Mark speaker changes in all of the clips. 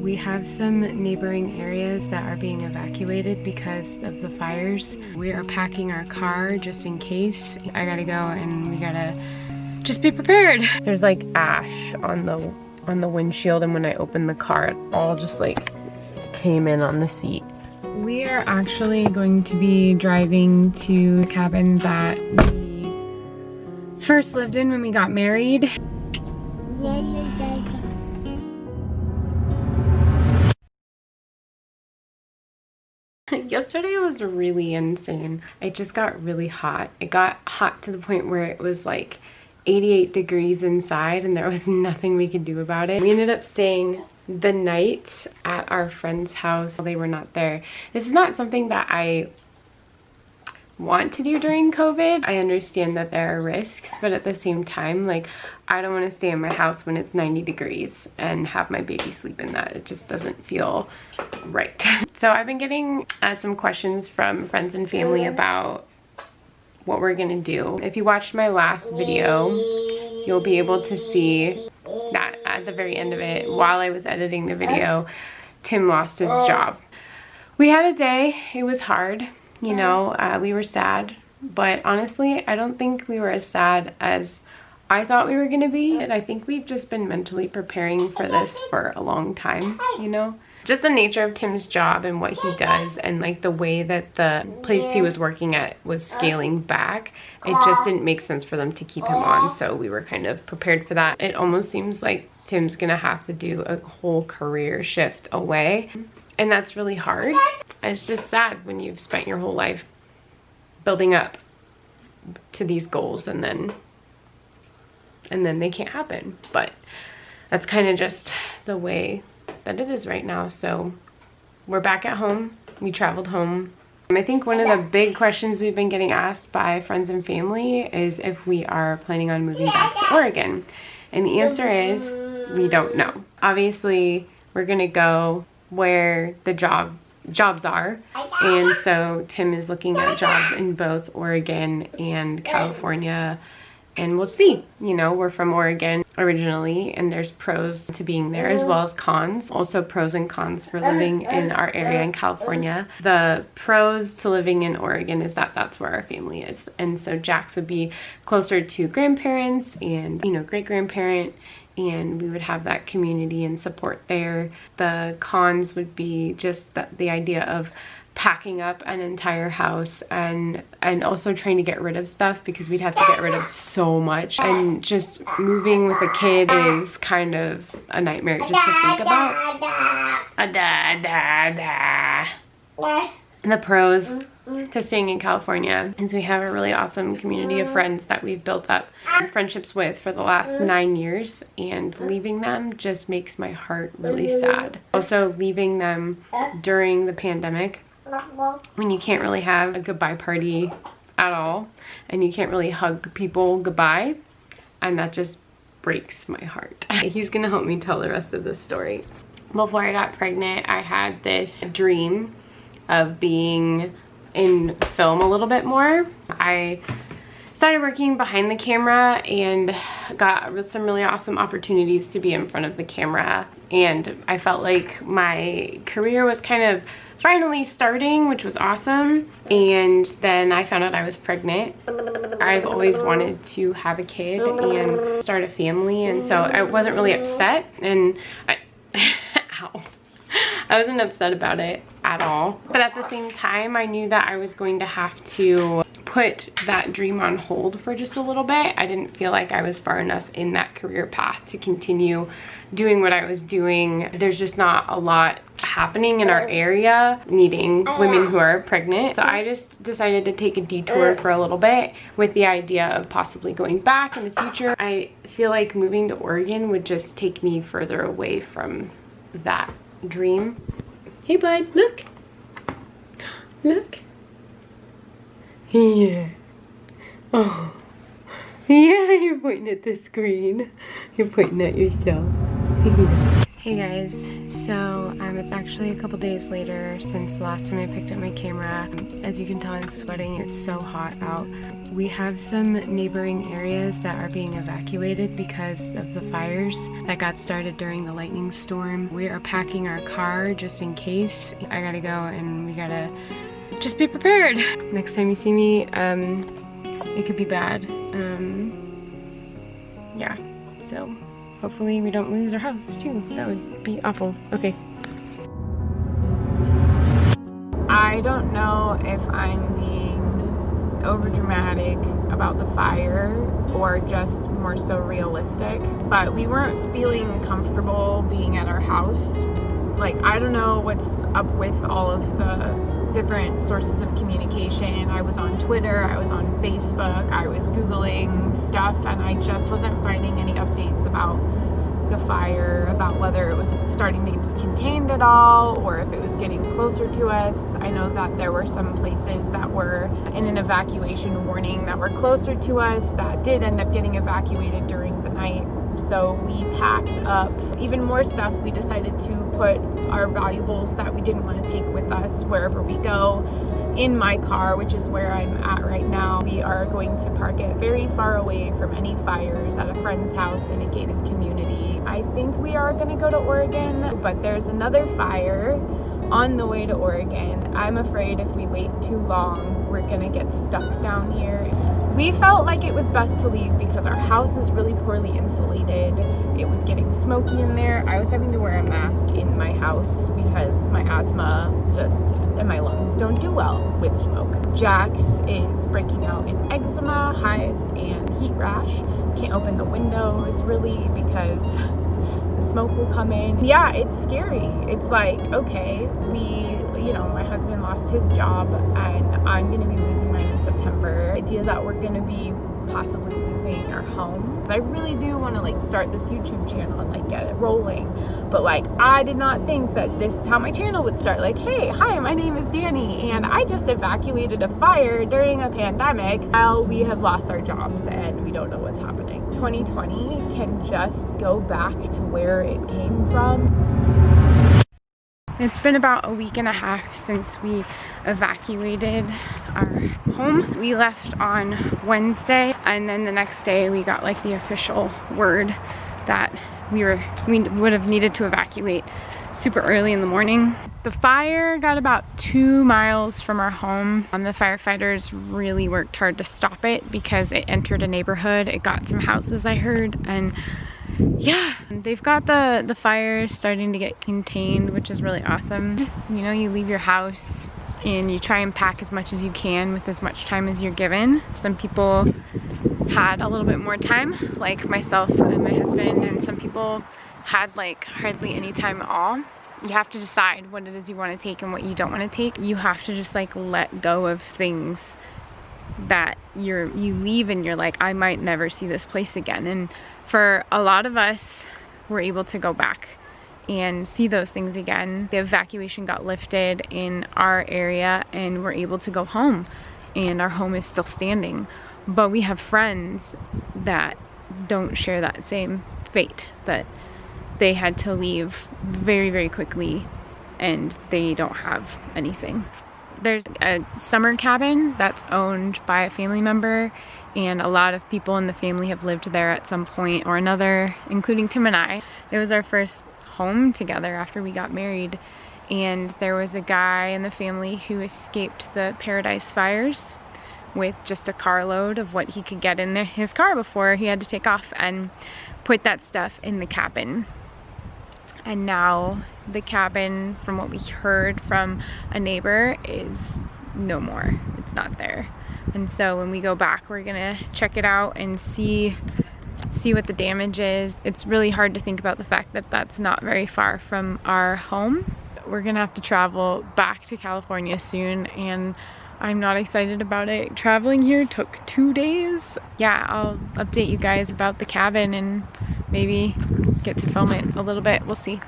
Speaker 1: We have some neighboring areas that are being evacuated because of the fires. We are packing our car just in case. I gotta go and we gotta just be prepared. There's like ash on the windshield, and when I opened the car, it all just like came in on the seat. We are actually going to be driving to the cabin that we first lived in when we got married. Yesterday was really insane. It just got really hot. It got hot to the point where it was like 88 degrees inside and there was nothing we could do about it. We ended up staying the night at our friend's house. They were not there. This is not something that I want to do during COVID. I understand that there are risks, but at the same time, like, I don't want to stay in my house when it's 90 degrees and have my baby sleep in that. It just doesn't feel right. So I've been getting some questions from friends and family about what we're gonna do. If you watched my last video, you'll be able to see that at the very end of it, while I was editing the video, Tim lost his job. We had a day. It was hard. You know, we were sad, but honestly, I don't think we were as sad as I thought we were gonna be. And I think we've just been mentally preparing for this for a long time, you know? Just the nature of Tim's job and what he does, and like the way that the place he was working at was scaling back, it just didn't make sense for them to keep him on, so we were kind of prepared for that. It almost seems like Tim's gonna have to do a whole career shift away, and that's really hard. It's just sad when you've spent your whole life building up to these goals and then they can't happen. But that's kind of just the way that it is right now. So we're back at home. We traveled home. I think one of the big questions we've been getting asked by friends and family is if we are planning on moving back to Oregon. And the answer is we don't know. Obviously, we're gonna go where the jobs are, and so Tim is looking at jobs in both Oregon and California, and we'll see. You know, we're from Oregon originally, and there's pros to being there as well as cons. Also pros and cons for living in our area in California. The pros to living in Oregon is that that's where our family is, and so Jax would be closer to grandparents and, you know, great-grandparent, and we would have that community and support there. The cons would be just the idea of packing up an entire house and also trying to get rid of stuff, because we'd have to get rid of so much, and just moving with a kid is kind of a nightmare just to think about. And the pros to staying in California is we have a really awesome community of friends that we've built up friendships with for the last 9 years, and leaving them just makes my heart really sad. Also, leaving them during the pandemic, when you can't really have a goodbye party at all, and you can't really hug people goodbye, and that just breaks my heart. He's gonna help me tell the rest of this story. Before I got pregnant, I had this dream of being in film a little bit more. I started working behind the camera and got some really awesome opportunities to be in front of the camera, and I felt like my career was kind of finally starting, which was awesome. And then I found out I was pregnant. I've always wanted to have a kid and start a family, and so I wasn't really upset, and I wasn't upset about it at all. But at the same time, I knew that I was going to have to put that dream on hold for just a little bit. I didn't feel like I was far enough in that career path to continue doing what I was doing. There's just not a lot happening in our area needing women who are pregnant. So I just decided to take a detour for a little bit with the idea of possibly going back in the future. I feel like moving to Oregon would just take me further away from that dream. Hey bud, look. Look. Yeah. Oh. Yeah, you're pointing at the screen. You're pointing at yourself. Hey guys, So it's actually a couple days later since the last time I picked up my camera. As you can tell, I'm sweating. It's so hot out. We have some neighboring areas that are being evacuated because of the fires that got started during the lightning storm. We are packing our car just in case. I gotta go and we gotta just be prepared. Next time you see me, it could be bad. Yeah, so hopefully we don't lose our house too. That would be awful. Okay. I don't know if I'm being over dramatic about the fire or just more so realistic, but we weren't feeling comfortable being at our house. Like, I don't know what's up with all of the different sources of communication. I was on Twitter, I was on Facebook, I was Googling stuff, and I just wasn't finding any updates about the fire, about whether it was starting to be contained at all or if it was getting closer to us. I know that there were some places that were in an evacuation warning that were closer to us that did end up getting evacuated during the night. So we packed up even more stuff. We decided to put our valuables that we didn't want to take with us wherever we go in my car, which is where I'm at right now. We are going to park it very far away from any fires at a friend's house in a gated community. I think we are going to go to Oregon, but there's another fire on the way to Oregon. I'm afraid if we wait too long, we're going to get stuck down here. We felt like it was best to leave because our house is really poorly insulated. It was getting smoky in there. I was having to wear a mask in my house because my asthma and my lungs don't do well with smoke. Jax is breaking out in eczema, hives, and heat rash. Can't open the windows really because the smoke will come in. Yeah, it's scary. It's like, okay, my husband lost his job and I'm gonna be losing mine in September. The idea that we're gonna be possibly losing our home. I really do want to start this YouTube channel and get it rolling. But I did not think that this is how my channel would start. Hey, hi, my name is Dani and I just evacuated a fire during a pandemic while we have lost our jobs and we don't know what's happening. 2020 can just go back to where it came from. It's been about a week and a half since we evacuated our home. We left on Wednesday and then the next day we got the official word that we would have needed to evacuate super early in the morning. The fire got about 2 miles from our home. The firefighters really worked hard to stop it because it entered a neighborhood. It got some houses, I heard, and yeah, they've got the fire starting to get contained, which is really awesome. You leave your house and you try and pack as much as you can with as much time as you're given. Some people had a little bit more time, like myself and my husband, and some people had hardly any time at all. You have to decide what it is you want to take and what you don't want to take. You have to just let go of things that you leave and you're I might never see this place again. And for a lot of us, we're able to go back and see those things again. The evacuation got lifted in our area and we're able to go home and our home is still standing. But we have friends that don't share that same fate, that they had to leave very, very quickly and they don't have anything. There's a summer cabin that's owned by a family member, and a lot of people in the family have lived there at some point or another, including Tim and I. It was our first home together after we got married, and there was a guy in the family who escaped the Paradise fires with just a carload of what he could get in his car before he had to take off, and put that stuff in the cabin. And now the cabin, from what we heard from a neighbor, is no more. It's not there. And so when we go back, we're gonna check it out and see what the damage is. It's really hard to think about the fact that that's not very far from our home. We're gonna have to travel back to California soon, and I'm not excited about it. Traveling here took 2 days. Yeah, I'll update you guys about the cabin and maybe get to film it a little bit. We'll see.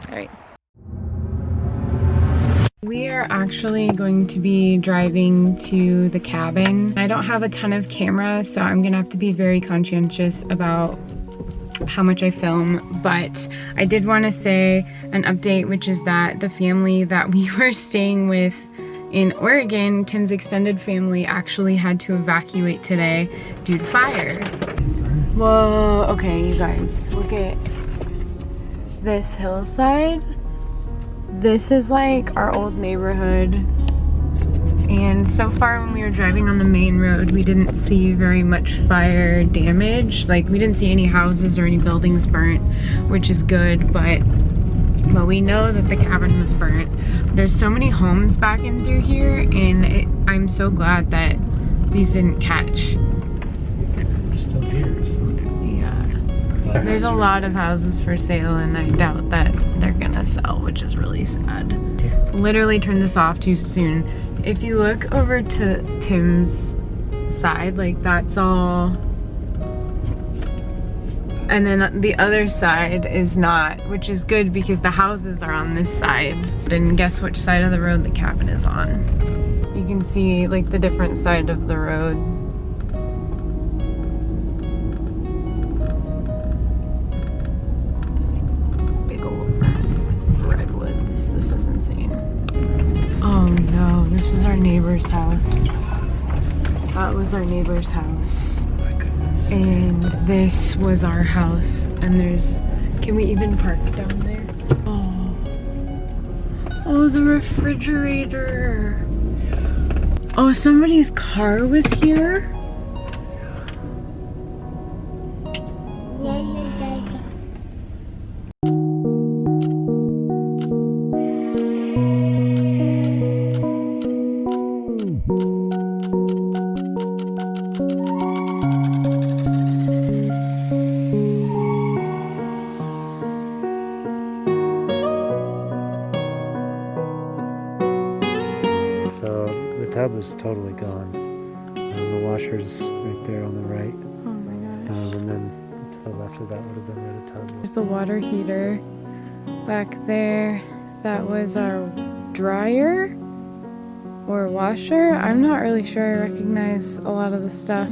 Speaker 1: All right. We are actually going to be driving to the cabin. I don't have a ton of cameras, so I'm gonna have to be very conscientious about how much I film, but I did want to say an update, which is that the family that we were staying with in Oregon, Tim's extended family, actually had to evacuate today due to fire. Whoa, okay, you guys, look at this hillside. This is like our old neighborhood. And so far when we were driving on the main road, we didn't see very much fire damage. Like, we didn't see any houses or any buildings burnt, which is good, but we know that the cabin was burnt. There's so many homes back in through here, and I'm so glad that these didn't catch.
Speaker 2: It's still here, so.
Speaker 1: Yeah. There's a lot of houses for sale, and I doubt that they're gonna sell, which is really sad. Literally turned this off too soon. If you look over to Tim's side, like that's all, and then the other side is not, which is good because the houses are on this side. And guess which side of the road the cabin is on. You can see like the different side of the road. It's like big old redwoods. This is insane. Oh no, this was our neighbor's house. That was our neighbor's house.
Speaker 2: Oh my goodness.
Speaker 1: And this was our house. And there's, can we even park down there? Oh. Oh, the refrigerator. Oh, somebody's car was here?
Speaker 2: So the tub is totally gone. The washer's right there on the right.
Speaker 1: Oh my gosh.
Speaker 2: And then to the left of that would have been where the tub was.
Speaker 1: There's the water heater back there. That was our dryer or washer. I'm not really sure I recognize a lot of the stuff.